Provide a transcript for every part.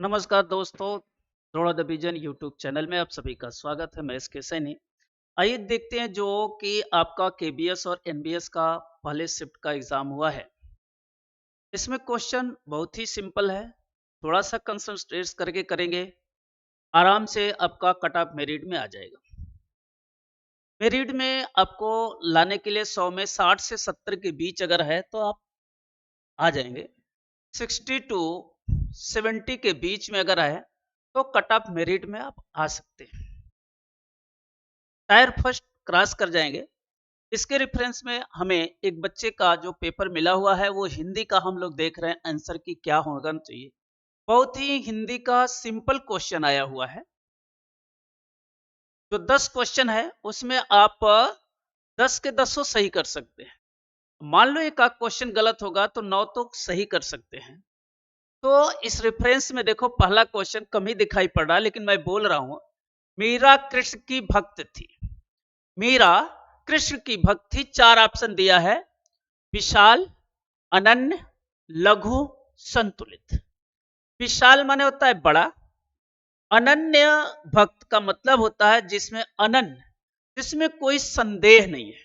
नमस्कार दोस्तों, थोड़ा द विजन यूट्यूब चैनल में आप सभी का स्वागत है। मैं एस के सैनी। आइए देखते हैं जो कि आपका केबीएस और एनबीएस का पहले शिफ्ट का एग्जाम हुआ है। इसमें क्वेश्चन बहुत ही सिंपल है, थोड़ा सा कंसंट्रेट करके करेंगे, आराम से आपका कट ऑफ मेरिट में आ जाएगा। मेरिट में आपको लाने के लिए 100 में 60 से 70 के बीच अगर है तो आप आ जाएंगे। 60 टू 70 के बीच में अगर है तो कट ऑफ मेरिट में आप आ सकते हैं, टायर फर्स्ट क्रॉस कर जाएंगे। इसके रेफरेंस में हमें एक बच्चे का जो पेपर मिला हुआ है वो हिंदी का हम लोग देख रहे हैं, आंसर की क्या होना चाहिए। बहुत ही हिंदी का सिंपल क्वेश्चन आया हुआ है। जो 10 क्वेश्चन है उसमें आप 10 के 10 सही कर सकते हैं। मान लो एक आध क्वेश्चन गलत होगा तो 9 तो सही कर सकते हैं। तो इस रेफरेंस में देखो, पहला क्वेश्चन कम ही दिखाई पड़ रहा है लेकिन मैं बोल रहा हूं। मीरा कृष्ण की भक्त थी। मीरा कृष्ण की भक्त थी। 4 ऑप्शन दिया है: विशाल, अनन्य, लघु, संतुलित। विशाल माने होता है बड़ा। अनन्य भक्त का मतलब होता है जिसमें अनन्य, जिसमें कोई संदेह नहीं है।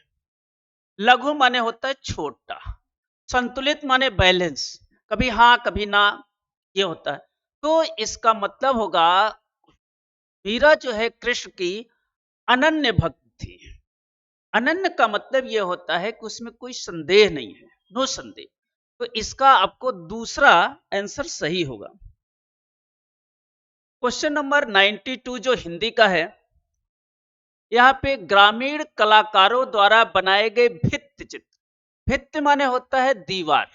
लघु माने होता है छोटा। संतुलित माने बैलेंस, कभी हाँ कभी ना, ये होता है। तो इसका मतलब होगा मीरा जो है कृष्ण की अनन्य भक्त थी। अनन्य का मतलब यह होता है कि उसमें कोई संदेह नहीं है, नो संदेह। तो इसका आपको दूसरा आंसर सही होगा। क्वेश्चन नंबर 92 जो हिंदी का है, यहाँ पे ग्रामीण कलाकारों द्वारा बनाए गए भित्ति चित्र। भित्ति माने होता है दीवार,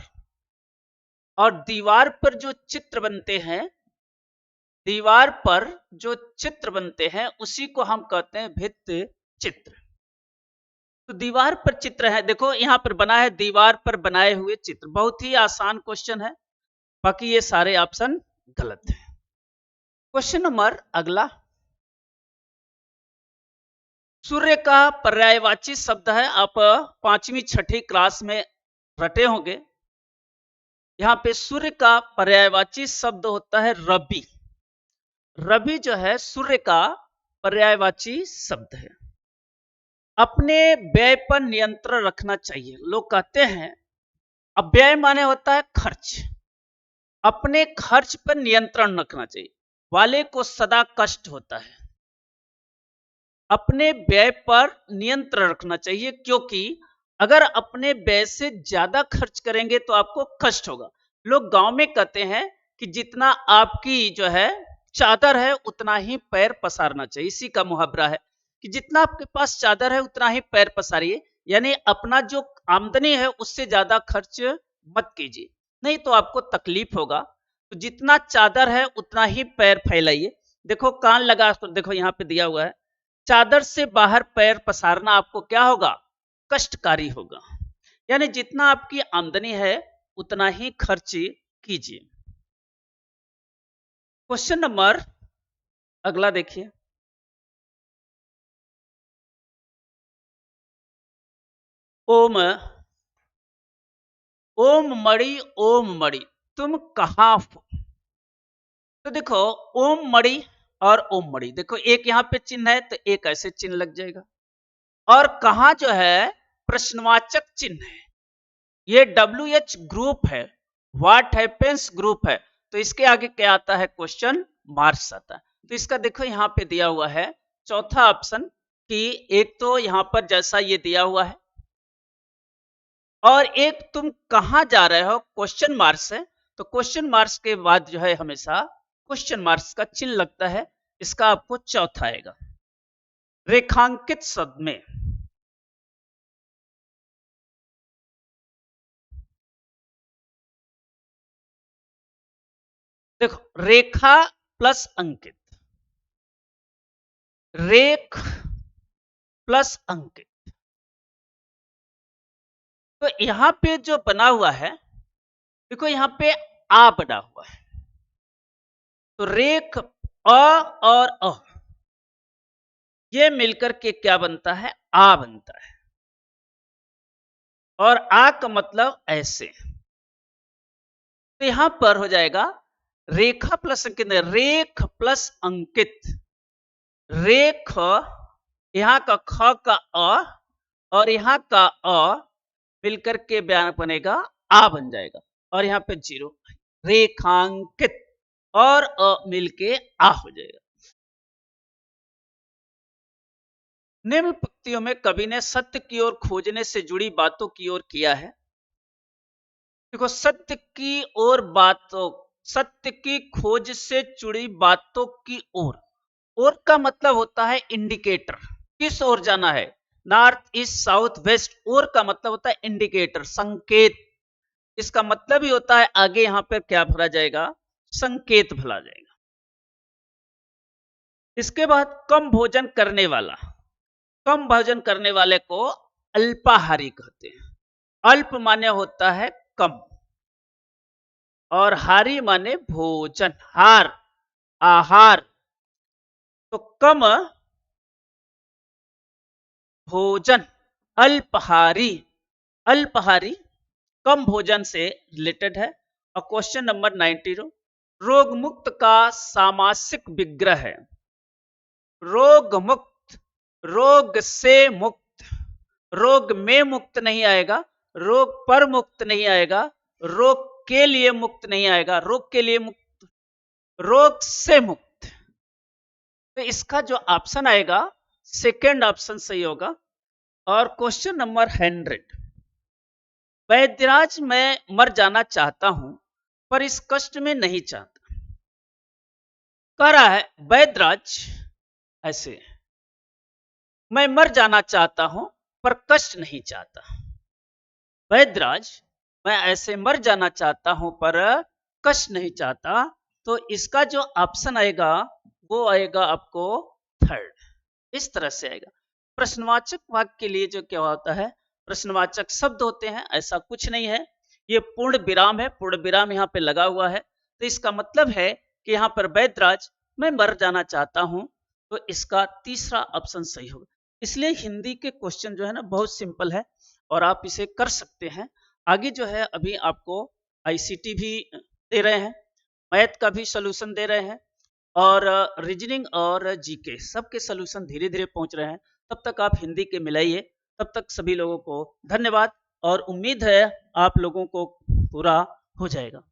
और दीवार पर जो चित्र बनते हैं, दीवार पर जो चित्र बनते हैं उसी को हम कहते हैं भित्ति चित्र। तो दीवार पर चित्र है, देखो यहां पर बना है दीवार पर बनाए हुए चित्र। बहुत ही आसान क्वेश्चन है, बाकी ये सारे ऑप्शन गलत है। क्वेश्चन नंबर अगला, सूर्य का पर्यायवाची शब्द है। आप पांचवी छठी क्लास में रटे होंगे। यहाँ पे सूर्य का पर्यायवाची शब्द होता है रवि। रवि जो है सूर्य का पर्यायवाची शब्द है। अपने व्यय पर नियंत्रण रखना चाहिए। लोग कहते हैं, अब व्यय माने होता है खर्च। अपने खर्च पर नियंत्रण रखना चाहिए। वाले को सदा कष्ट होता है। अपने व्यय पर नियंत्रण रखना चाहिए, क्योंकि अगर अपने व्यय से ज्यादा खर्च करेंगे तो आपको कष्ट होगा। लोग गांव में कहते हैं कि जितना आपकी जो है चादर है उतना ही पैर पसारना चाहिए। इसी का मुहावरा है कि जितना आपके पास चादर है उतना ही पैर पसारिए। यानी अपना जो आमदनी है उससे ज्यादा खर्च मत कीजिए, नहीं तो आपको तकलीफ होगा। तो जितना चादर है उतना ही पैर फैलाइए। देखो कान लगा, तो देखो यहाँ पे दिया हुआ है, चादर से बाहर पैर पसारना आपको क्या होगा, कष्टकारी होगा। यानी जितना आपकी आमदनी है उतना ही खर्च कीजिए। क्वेश्चन नंबर अगला देखिए, ओम, ओम मणि तुम कहां हो। तो देखो ओम मणि और ओम मणि, देखो एक यहाँ पे चिन्ह है तो एक ऐसे चिन्ह लग जाएगा। और कहा जो है प्रश्नवाचक चिन्ह है। ये WH ग्रुप है, व्हाट हैपेंस ग्रुप है। तो इसके आगे क्या आता है, क्वेश्चन मार्क्स आता है। तो इसका देखो यहाँ पे दिया हुआ है चौथा ऑप्शन, कि एक तो यहाँ पर जैसा ये दिया हुआ है, और एक तुम कहां जा रहे हो, क्वेश्चन मार्क्स है। तो क्वेश्चन मार्क्स के बाद जो है हमेशा क्वेश्चन मार्क्स का चिन्ह लगता है। इसका आपको चौथा आएगा। रेखांकित शब्द में, देखो रेखा प्लस अंकित, रेख प्लस अंकित। तो यहां पे जो बना हुआ है, देखो यहां पे आ बना हुआ है। तो रेख अ और अ ये मिलकर के क्या बनता है, आ बनता है। और आ का मतलब ऐसे। तो यहां पर हो जाएगा रेखा प्लस अंकित नहीं, रेख प्लस अंकित। रेख, यहां का ख का अ और यहां का अ मिलकर के बयान बनेगा आ बन जाएगा, और यहां पे 0, रेखांकित और अ मिलके आ हो जाएगा। निम्न पंक्तियों में कवि ने सत्य की ओर खोजने से जुड़ी बातों की ओर किया है। देखो, सत्य की ओर बातों, सत्य की खोज से जुड़ी बातों की ओर का मतलब होता है इंडिकेटर, किस ओर जाना है, नॉर्थ ईस्ट साउथ वेस्ट। ओर का मतलब होता है इंडिकेटर, संकेत। इसका मतलब ही होता है आगे यहां पर क्या भरा जाएगा, संकेत भरा जाएगा। इसके बाद कम भोजन करने वाला, कम भोजन करने वाले को अल्पाहारी कहते हैं। अल्प माने होता है कम, और हारी माने भोजन, हार, आहार। तो कम भोजन, अल्पहारी, अल्पहारी कम भोजन से रिलेटेड है। और क्वेश्चन नंबर 90, रोग मुक्त का सामासिक विग्रह है। रोग मुक्त, रोग से मुक्त, रोग में मुक्त नहीं आएगा, रोग पर मुक्त नहीं आएगा, रोग के लिए मुक्त नहीं आएगा, रोग के लिए मुक्त, रोग से मुक्त। तो इसका जो ऑप्शन आएगा सेकेंड ऑप्शन सही होगा। और क्वेश्चन नंबर 100, वैद्यराज मैं मर जाना चाहता हूं पर इस कष्ट में नहीं चाहता। कह रहा है वैद्यराज ऐसे, मैं मर जाना चाहता हूं पर कष्ट नहीं चाहता। वैद्यराज मैं ऐसे मर जाना चाहता हूं पर कष्ट नहीं चाहता। तो इसका जो ऑप्शन आएगा वो आएगा आपको थर्ड, इस तरह से आएगा। प्रश्नवाचक वाक्य के लिए जो क्या होता है, प्रश्नवाचक शब्द होते हैं, ऐसा कुछ नहीं है। ये पूर्ण विराम है, पूर्ण विराम यहाँ पे लगा हुआ है। तो इसका मतलब है कि यहाँ पर वैद्यराज मैं मर जाना चाहता हूं, तो इसका तीसरा ऑप्शन सही होगा। इसलिए हिंदी के क्वेश्चन जो है ना बहुत सिंपल है और आप इसे कर सकते हैं। आगे जो है अभी आपको आईसीटी भी दे रहे हैं, मैथ का भी सोल्यूशन दे रहे हैं, और रीजनिंग और जीके सबके सोल्यूशन धीरे धीरे पहुंच रहे हैं। तब तक आप हिंदी के मिलाइए। तब तक सभी लोगों को धन्यवाद, और उम्मीद है आप लोगों को पूरा हो जाएगा।